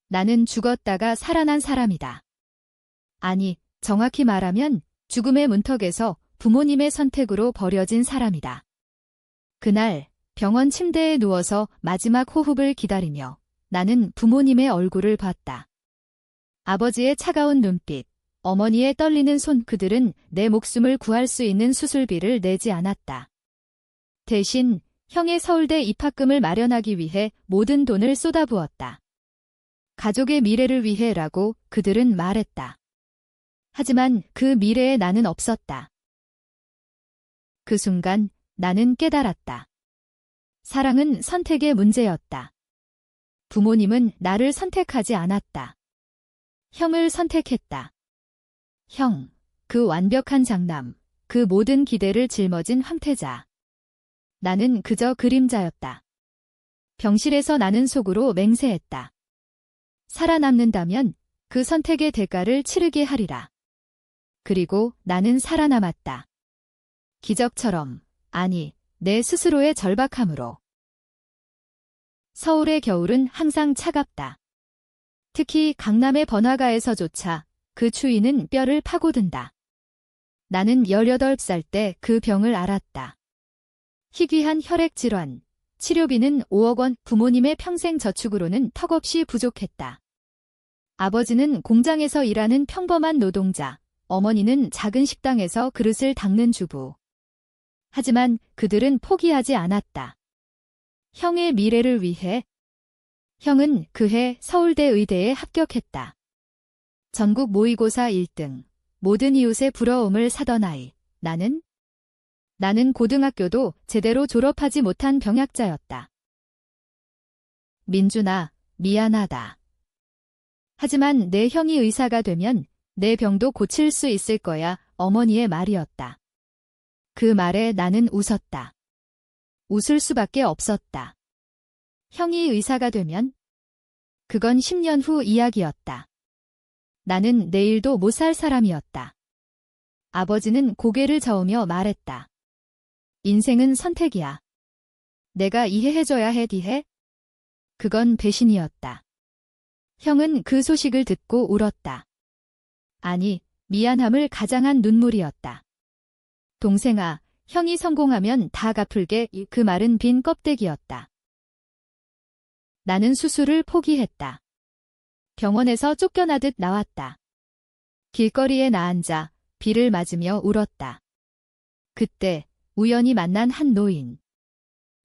나는 죽었다가 살아난 사람이다. 아니, 정확히 말하면 죽음의 문턱에서 부모님의 선택으로 버려진 사람이다. 그날 병원 침대에 누워서 마지막 호흡을 기다리며 나는 부모님의 얼굴을 봤다. 아버지의 차가운 눈빛, 어머니의 떨리는 손, 그들은 내 목숨을 구할 수 있는 수술비를 내지 않았다. 대신 형의 서울대 입학금을 마련하기 위해 모든 돈을 쏟아부었다. 가족의 미래를 위해라고 그들은 말했다. 하지만 그 미래에 나는 없었다. 그 순간 나는 깨달았다. 사랑은 선택의 문제였다. 부모님은 나를 선택하지 않았다. 형을 선택했다. 형, 그 완벽한 장남, 그 모든 기대를 짊어진 황태자. 나는 그저 그림자였다. 병실에서 나는 속으로 맹세했다. 살아남는다면 그 선택의 대가를 치르게 하리라. 그리고 나는 살아남았다. 기적처럼, 아니, 내 스스로의 절박함으로. 서울의 겨울은 항상 차갑다. 특히 강남의 번화가에서조차 그 추위는 뼈를 파고든다. 나는 18살 때 그 병을 알았다. 희귀한 혈액질환, 치료비는 5억 원, 부모님의 평생 저축으로는 턱없이 부족했다. 아버지는 공장에서 일하는 평범한 노동자, 어머니는 작은 식당에서 그릇을 닦는 주부. 하지만 그들은 포기하지 않았다. 형의 미래를 위해. 형은 그해 서울대 의대에 합격했다. 전국 모의고사 1등, 모든 이웃의 부러움을 사던 아이. 나는 고등학교도 제대로 졸업하지 못한 병약자였다. 민준아, 미안하다. 하지만 내 형이 의사가 되면 내 병도 고칠 수 있을 거야, 어머니의 말이었다. 그 말에 나는 웃었다. 웃을 수밖에 없었다. 형이 의사가 되면? 그건 10년 후 이야기였다. 나는 내일도 못 살 사람이었다. 아버지는 고개를 저으며 말했다. 인생은 선택이야. 내가 이해해줘야 해, 디해? 그건 배신이었다. 형은 그 소식을 듣고 울었다. 아니, 미안함을 가장한 눈물이었다. 동생아, 형이 성공하면 다 갚을게. 그 말은 빈 껍데기였다. 나는 수술을 포기했다. 병원에서 쫓겨나듯 나왔다. 길거리에 나앉아 비를 맞으며 울었다. 그때 우연히 만난 한 노인.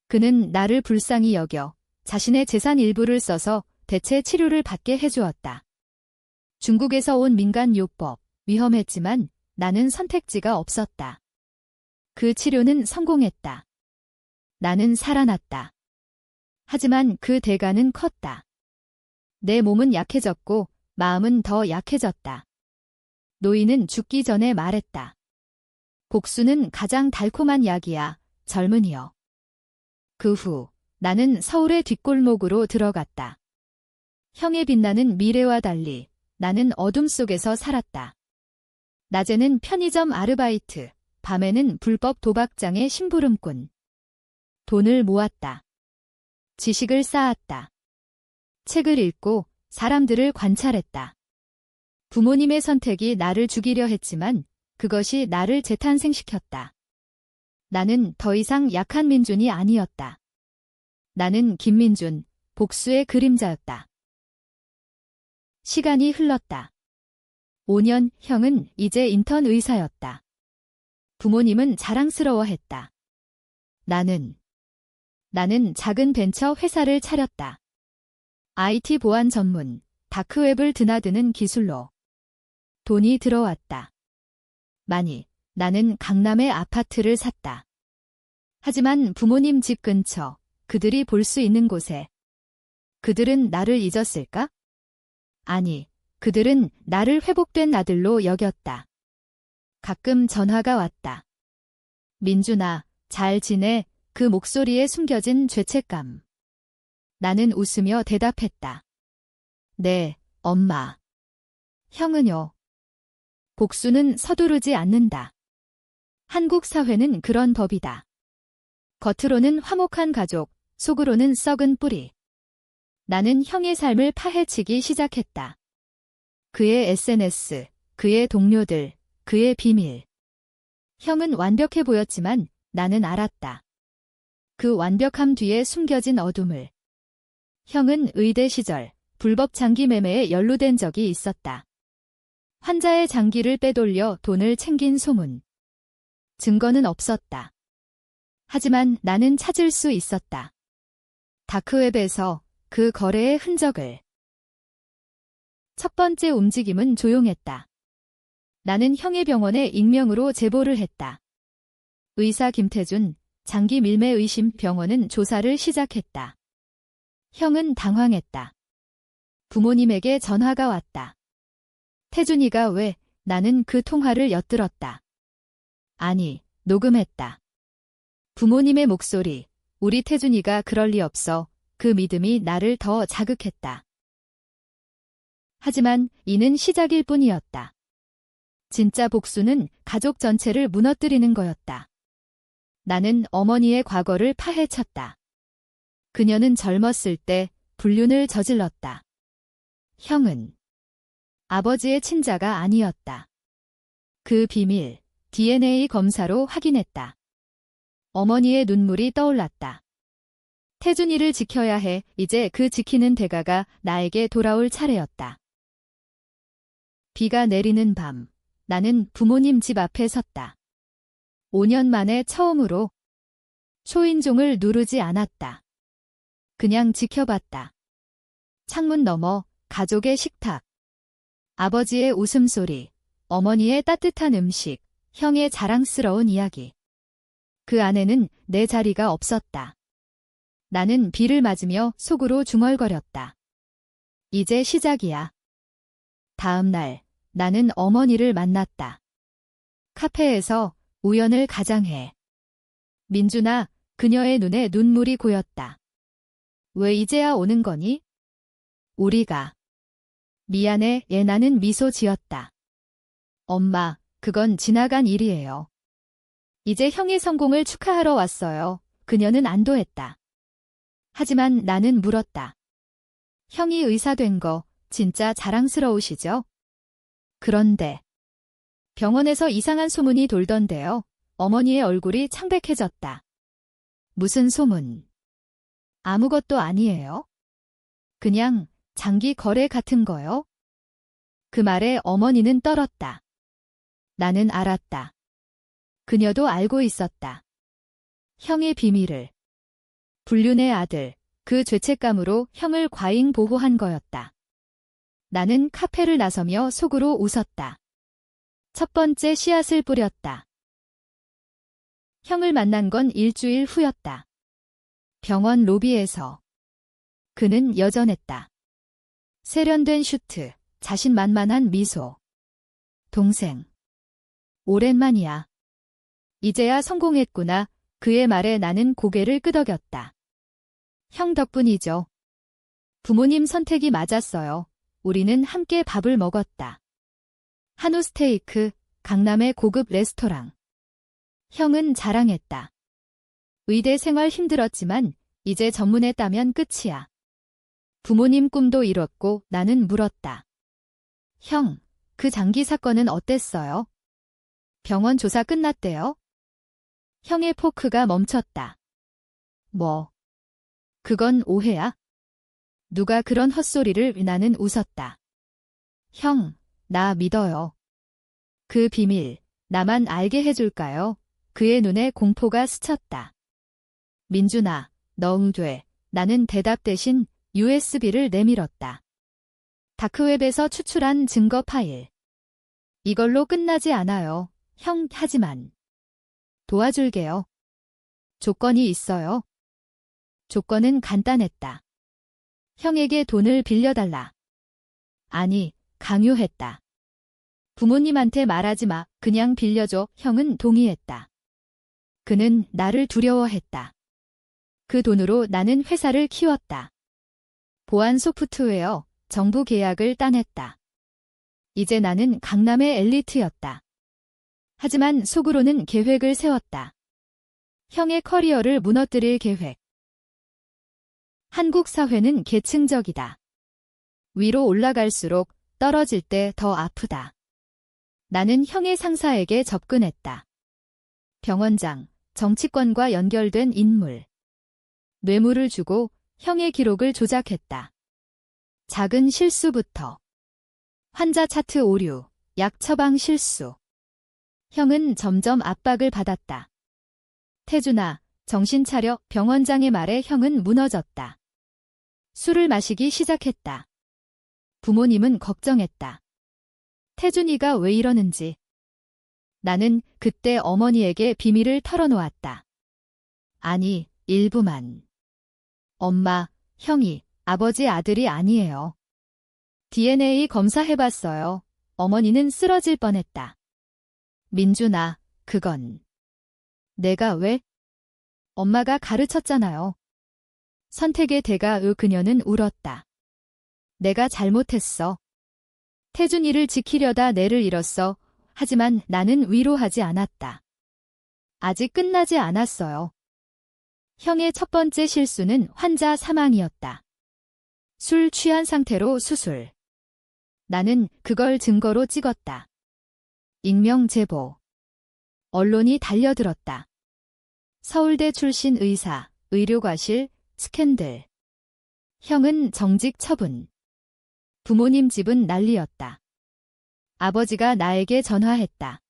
그는 나를 불쌍히 여겨 자신의 재산 일부를 써서 대체 치료를 받게 해주었다. 중국에서 온 민간요법, 위험했지만 나는 선택지가 없었다. 그 치료는 성공했다. 나는 살아났다. 하지만 그 대가는 컸다. 내 몸은 약해졌고 마음은 더 약해졌다. 노인은 죽기 전에 말했다. 복수는 가장 달콤한 약이야, 젊은이여. 그 후 나는 서울의 뒷골목으로 들어갔다. 형의 빛나는 미래와 달리 나는 어둠 속에서 살았다. 낮에는 편의점 아르바이트, 밤에는 불법 도박장의 심부름꾼. 돈을 모았다. 지식을 쌓았다. 책을 읽고 사람들을 관찰했다. 부모님의 선택이 나를 죽이려 했지만 그것이 나를 재탄생시켰다. 나는 더 이상 약한 민준이 아니었다. 나는 김민준, 복수의 그림자였다. 시간이 흘렀다. 5년, 형은 이제 인턴 의사였다. 부모님은 자랑스러워했다. 나는 작은 벤처 회사를 차렸다. IT 보안 전문, 다크웹을 드나드는 기술로. 돈이 들어왔다. 나는 강남의 아파트를 샀다. 하지만 부모님 집 근처, 그들이 볼 수 있는 곳에. 그들은 나를 잊었을까? 아니, 그들은 나를 회복된 아들로 여겼다. 가끔 전화가 왔다. 민준아, 잘 지내? 그 목소리에 숨겨진 죄책감. 나는 웃으며 대답했다. 네, 엄마. 형은요? 복수는 서두르지 않는다. 한국 사회는 그런 법이다. 겉으로는 화목한 가족, 속으로는 썩은 뿌리. 나는 형의 삶을 파헤치기 시작했다. 그의 SNS, 그의 동료들, 그의 비밀. 형은 완벽해 보였지만 나는 알았다. 그 완벽함 뒤에 숨겨진 어둠을. 형은 의대 시절 불법 장기 매매에 연루된 적이 있었다. 환자의 장기를 빼돌려 돈을 챙긴 소문. 증거는 없었다. 하지만 나는 찾을 수 있었다. 다크웹에서 그 거래의 흔적을. 첫 번째 움직임은 조용했다. 나는 형의 병원에 익명으로 제보를 했다. 의사 김태준, 장기 밀매 의심. 병원은 조사를 시작했다. 형은 당황했다. 부모님에게 전화가 왔다. 태준이가 왜? 나는 그 통화를 엿들었다. 아니, 녹음했다. 부모님의 목소리. 우리 태준이가 그럴 리 없어. 그 믿음이 나를 더 자극했다. 하지만 이는 시작일 뿐이었다. 진짜 복수는 가족 전체를 무너뜨리는 거였다. 나는 어머니의 과거를 파헤쳤다. 그녀는 젊었을 때 불륜을 저질렀다. 형은 아버지의 친자가 아니었다. 그 비밀, DNA 검사로 확인했다. 어머니의 눈물이 떠올랐다. 태준이를 지켜야 해. 이제 그 지키는 대가가 나에게 돌아올 차례였다. 비가 내리는 밤, 나는 부모님 집 앞에 섰다. 5년 만에 처음으로 초인종을 누르지 않았다. 그냥 지켜봤다. 창문 너머 가족의 식탁. 아버지의 웃음소리, 어머니의 따뜻한 음식, 형의 자랑스러운 이야기. 그 안에는 내 자리가 없었다. 나는 비를 맞으며 속으로 중얼거렸다. 이제 시작이야. 다음 날, 나는 어머니를 만났다. 카페에서 우연을 가장해. 민준아, 그녀의 눈에 눈물이 고였다. 왜 이제야 오는 거니? 우리가. 미안해, 나는 미소 지었다. 엄마, 그건 지나간 일이에요. 이제 형의 성공을 축하하러 왔어요. 그녀는 안도했다. 하지만 나는 물었다. 형이 의사 된 거 진짜 자랑스러우시죠? 그런데 병원에서 이상한 소문이 돌던데요. 어머니의 얼굴이 창백해졌다. 무슨 소문? 아무것도 아니에요. 그냥 장기 거래 같은 거요? 그 말에 어머니는 떨었다. 나는 알았다. 그녀도 알고 있었다. 형의 비밀을. 불륜의 아들, 그 죄책감으로 형을 과잉 보호한 거였다. 나는 카페를 나서며 속으로 웃었다. 첫 번째 씨앗을 뿌렸다. 형을 만난 건 일주일 후였다. 병원 로비에서. 그는 여전했다. 세련된 슈트, 자신만만한 미소. 동생. 오랜만이야. 이제야 성공했구나. 그의 말에 나는 고개를 끄덕였다. 형 덕분이죠. 부모님 선택이 맞았어요. 우리는 함께 밥을 먹었다. 한우 스테이크, 강남의 고급 레스토랑. 형은 자랑했다. 의대 생활 힘들었지만 이제 전문했다면 끝이야. 부모님 꿈도 이뤘고 나는 물었다. 형, 그 장기 사건은 어땠어요? 병원 조사 끝났대요? 형의 포크가 멈췄다. 뭐? 그건 오해야? 누가 그런 헛소리를. 나는 웃었다. 형, 나 믿어요. 그 비밀, 나만 알게 해줄까요? 그의 눈에 공포가 스쳤다. 민준아, 너 돼. 나는 대답 대신 USB를 내밀었다. 다크웹에서 추출한 증거 파일. 이걸로 끝나지 않아요. 형, 하지만. 도와줄게요. 조건이 있어요. 조건은 간단했다. 형에게 돈을 빌려달라. 아니, 강요했다. 부모님한테 말하지 마. 그냥 빌려줘. 형은 동의했다. 그는 나를 두려워했다. 그 돈으로 나는 회사를 키웠다. 보안 소프트웨어, 정부 계약을 따냈다. 이제 나는 강남의 엘리트였다. 하지만 속으로는 계획을 세웠다. 형의 커리어를 무너뜨릴 계획. 한국 사회는 계층적이다. 위로 올라갈수록 떨어질 때 더 아프다. 나는 형의 상사에게 접근했다. 병원장, 정치권과 연결된 인물. 뇌물을 주고 형의 기록을 조작했다. 작은 실수부터. 환자 차트 오류, 약 처방 실수. 형은 점점 압박을 받았다. 태준아, 정신 차려. 병원장의 말에 형은 무너졌다. 술을 마시기 시작했다. 부모님은 걱정했다. 태준이가 왜 이러는지. 나는 그때 어머니에게 비밀을 털어놓았다. 아니, 일부만. 엄마, 형이 아버지 아들이 아니에요. DNA 검사해봤어요. 어머니는 쓰러질 뻔했다. 민준아, 그건. 내가 왜? 엄마가 가르쳤잖아요. 선택의 대가. 그녀는 울었다. 내가 잘못했어. 태준이를 지키려다 내를 잃었어. 하지만 나는 위로하지 않았다. 아직 끝나지 않았어요. 형의 첫 번째 실수는 환자 사망이었다. 술 취한 상태로 수술. 나는 그걸 증거로 찍었다. 익명 제보. 언론이 달려들었다. 서울대 출신 의사, 의료과실, 스캔들. 형은 정직 처분. 부모님 집은 난리였다. 아버지가 나에게 전화했다.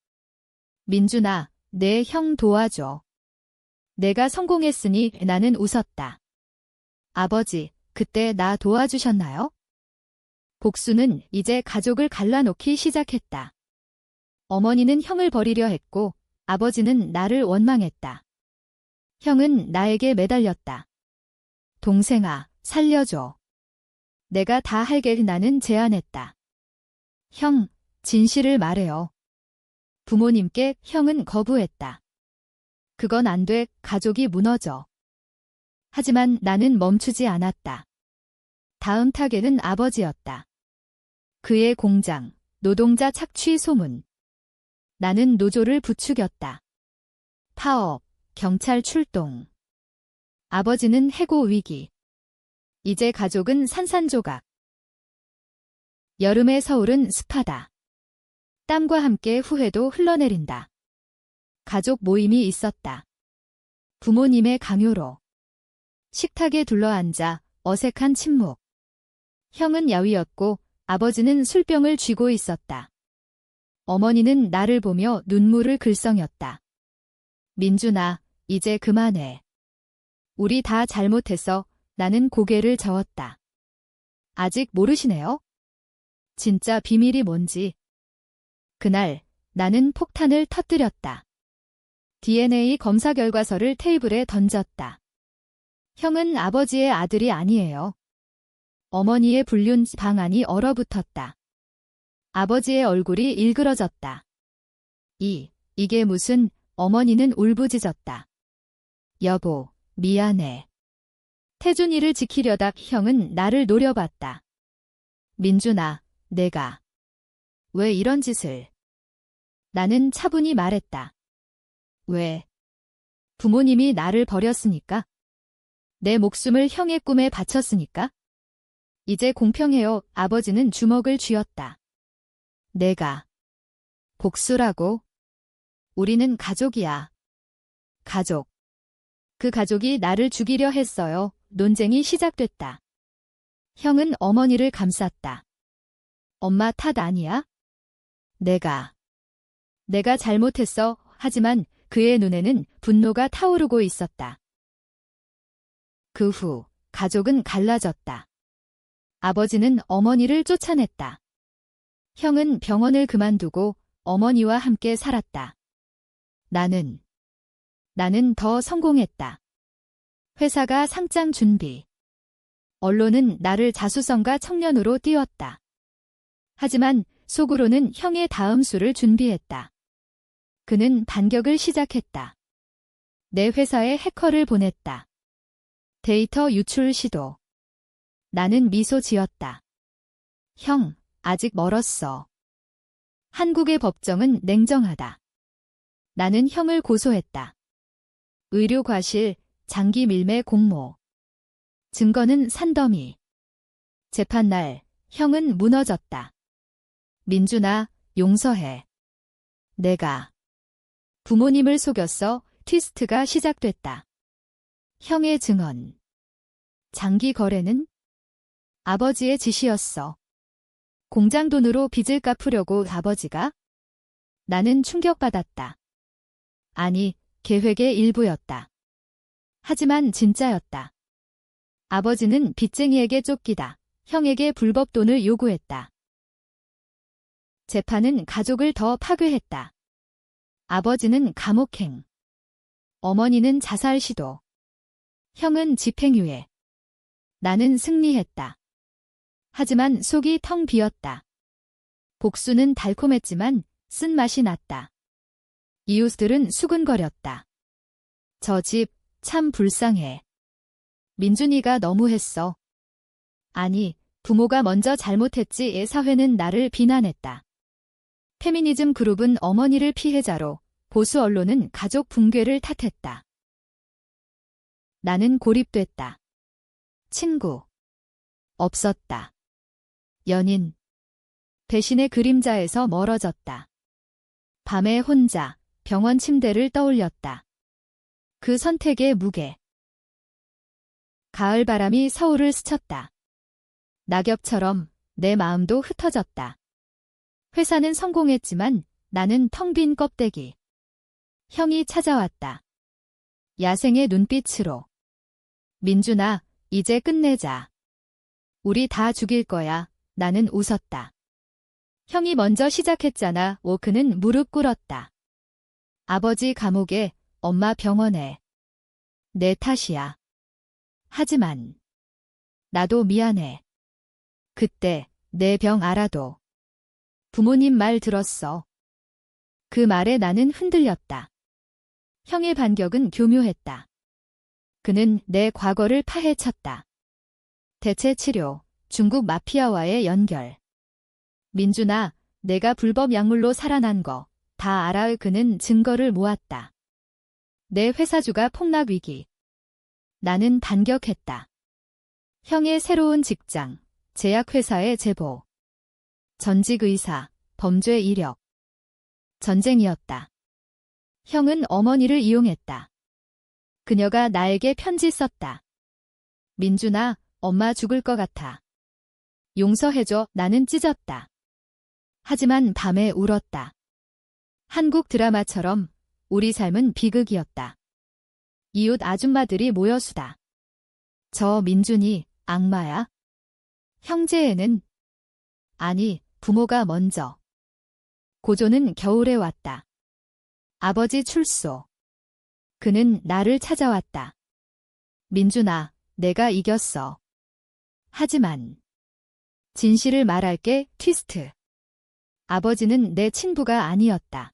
민준아, 내 형 도와줘. 내가 성공했으니. 나는 웃었다. 아버지, 그때 나 도와주셨나요? 복수는 이제 가족을 갈라놓기 시작했다. 어머니는 형을 버리려 했고 아버지는 나를 원망했다. 형은 나에게 매달렸다. 동생아, 살려줘. 내가 다 할게. 나는 제안했다. 형, 진실을 말해요. 부모님께. 형은 거부했다. 그건 안 돼. 가족이 무너져. 하지만 나는 멈추지 않았다. 다음 타겟은 아버지였다. 그의 공장, 노동자 착취 소문. 나는 노조를 부추겼다. 파업, 경찰 출동. 아버지는 해고 위기. 이제 가족은 산산조각. 여름의 서울은 습하다. 땀과 함께 후회도 흘러내린다. 가족 모임이 있었다. 부모님의 강요로. 식탁에 둘러앉아 어색한 침묵. 형은 야위었고 아버지는 술병을 쥐고 있었다. 어머니는 나를 보며 눈물을 글썽였다. 민준아, 이제 그만해. 우리 다 잘못했어. 나는 고개를 저었다. 아직 모르시네요? 진짜 비밀이 뭔지. 그날 나는 폭탄을 터뜨렸다. DNA 검사 결과서를 테이블에 던졌다. 형은 아버지의 아들이 아니에요. 어머니의 불륜 방안이 얼어붙었다. 아버지의 얼굴이 일그러졌다. 이게 무슨. 어머니는 울부짖었다. 여보, 미안해. 태준이를 지키려다 형은 나를 노려봤다. 민준아, 내가 왜 이런 짓을. 나는 차분히 말했다. 왜? 부모님이 나를 버렸으니까? 내 목숨을 형의 꿈에 바쳤으니까? 이제 공평해요. 아버지는 주먹을 쥐었다. 내가 복수라고? 우리는 가족이야. 가족. 그 가족이 나를 죽이려 했어요. 논쟁이 시작됐다. 형은 어머니를 감쌌다. 엄마 탓 아니야? 내가 잘못했어. 하지만 그의 눈에는 분노가 타오르고 있었다. 그 후 가족은 갈라졌다. 아버지는 어머니를 쫓아냈다. 형은 병원을 그만두고 어머니와 함께 살았다. 나는 더 성공했다. 회사가 상장 준비. 언론은 나를 자수성가 청년으로 띄웠다. 하지만 속으로는 형의 다음 수를 준비했다. 그는 반격을 시작했다. 내 회사에 해커를 보냈다. 데이터 유출 시도. 나는 미소 지었다. 형, 아직 멀었어. 한국의 법정은 냉정하다. 나는 형을 고소했다. 의료과실, 장기 밀매 공모. 증거는 산더미. 재판날, 형은 무너졌다. 민준아, 용서해. 내가 부모님을 속였어. 트위스트가 시작됐다. 형의 증언. 장기 거래는 아버지의 지시였어. 공장 돈으로 빚을 갚으려고 아버지가? 나는 충격받았다. 아니, 계획의 일부였다. 하지만 진짜였다. 아버지는 빚쟁이에게 쫓기다 형에게 불법 돈을 요구했다. 재판은 가족을 더 파괴했다. 아버지는 감옥행. 어머니는 자살 시도. 형은 집행유예. 나는 승리했다. 하지만 속이 텅 비었다. 복수는 달콤했지만 쓴맛이 났다. 이웃들은 수근거렸다. 저 집 참 불쌍해. 민준이가 너무했어. 아니, 부모가 먼저 잘못했지. 사회는 나를 비난했다. 페미니즘 그룹은 어머니를 피해자로, 보수 언론은 가족 붕괴를 탓했다. 나는 고립됐다. 친구. 없었다. 연인. 배신의 그림자에서 멀어졌다. 밤에 혼자 병원 침대를 떠올렸다. 그 선택의 무게. 가을 바람이 서울을 스쳤다. 낙엽처럼 내 마음도 흩어졌다. 회사는 성공했지만 나는 텅 빈 껍데기. 형이 찾아왔다. 야생의 눈빛으로. 민준아, 이제 끝내자. 우리 다 죽일 거야. 나는 웃었다. 형이 먼저 시작했잖아. 그는 무릎 꿇었다. 아버지 감옥에, 엄마 병원에. 내 탓이야. 하지만 나도 미안해. 그때 내 병 알아도. 부모님 말 들었어. 그 말에 나는 흔들렸다. 형의 반격은 교묘했다. 그는 내 과거를 파헤쳤다. 대체 치료, 중국 마피아와의 연결. 민준아, 내가 불법 약물로 살아난 거 다 알아. 그는 증거를 모았다. 내 회사주가 폭락 위기. 나는 반격했다. 형의 새로운 직장, 제약회사의 제보. 전직 의사, 범죄 이력. 전쟁이었다. 형은 어머니를 이용했다. 그녀가 나에게 편지 썼다. 민준아, 엄마 죽을 것 같아. 용서해줘. 나는 찢었다. 하지만 밤에 울었다. 한국 드라마처럼 우리 삶은 비극이었다. 이웃 아줌마들이 모여수다. 저 민준이 악마야? 형제애는? 아니, 부모가 먼저. 고조는 겨울에 왔다. 아버지 출소. 그는 나를 찾아왔다. 민준아, 내가 이겼어. 하지만 진실을 말할게. 트위스트. 아버지는 내 친부가 아니었다.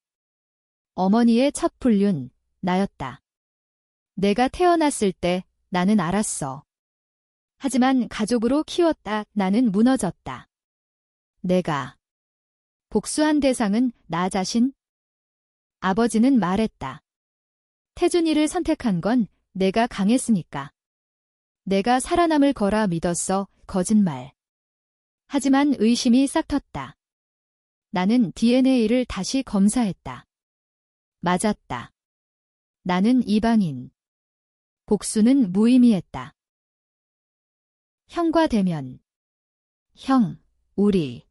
어머니의 첫 불륜, 나였다. 내가 태어났을 때 나는 알았어. 하지만 가족으로 키웠다. 나는 무너졌다. 내가 복수한 대상은 나 자신? 아버지는 말했다. 태준이를 선택한 건 내가 강했으니까. 내가 살아남을 거라 믿었어. 거짓말. 하지만 의심이 싹 텄다. 나는 DNA를 다시 검사했다. 맞았다. 나는 이방인. 복수는 무의미했다. 형과 대면. 형, 우리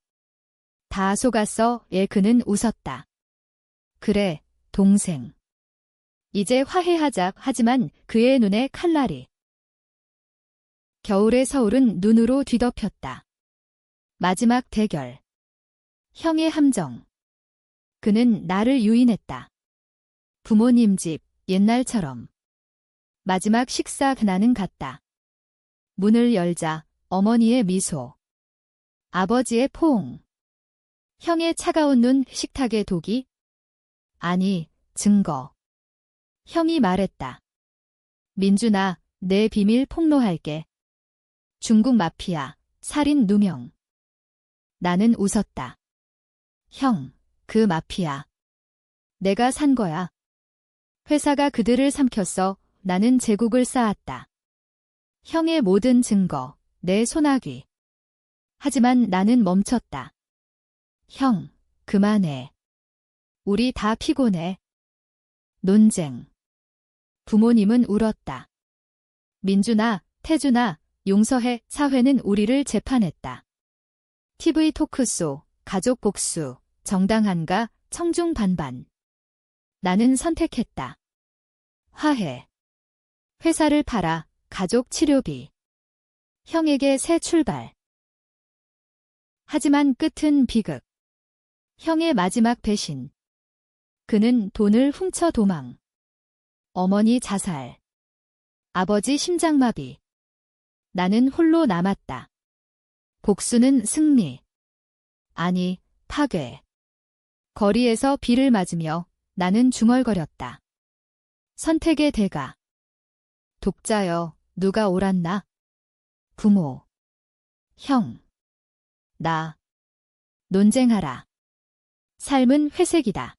다 속았어. 그는 웃었다. 그래, 동생. 이제 화해하자. 하지만 그의 눈에 칼날이. 겨울의 서울은 눈으로 뒤덮였다. 마지막 대결. 형의 함정. 그는 나를 유인했다. 부모님 집, 옛날처럼. 마지막 식사. 나는 갔다. 문을 열자 어머니의 미소. 아버지의 포옹. 형의 차가운 눈. 식탁의 독이? 아니, 증거. 형이 말했다. 민준아, 내 비밀 폭로할게. 중국 마피아, 살인 누명. 나는 웃었다. 형, 그 마피아. 내가 산 거야. 회사가 그들을 삼켰어. 나는 제국을 쌓았다. 형의 모든 증거, 내 소나귀. 하지만 나는 멈췄다. 형, 그만해. 우리 다 피곤해. 논쟁. 부모님은 울었다. 민준아, 태준아, 용서해. 사회는 우리를 재판했다. TV 토크쇼, 가족 복수, 정당한가, 청중 반반. 나는 선택했다. 화해. 회사를 팔아, 가족 치료비. 형에게 새 출발. 하지만 끝은 비극. 형의 마지막 배신. 그는 돈을 훔쳐 도망. 어머니 자살. 아버지 심장마비. 나는 홀로 남았다. 복수는 승리. 아니, 파괴. 거리에서 비를 맞으며 나는 중얼거렸다. 선택의 대가. 독자여, 누가 옳았나? 부모. 형. 나. 논쟁하라. 삶은 회색이다.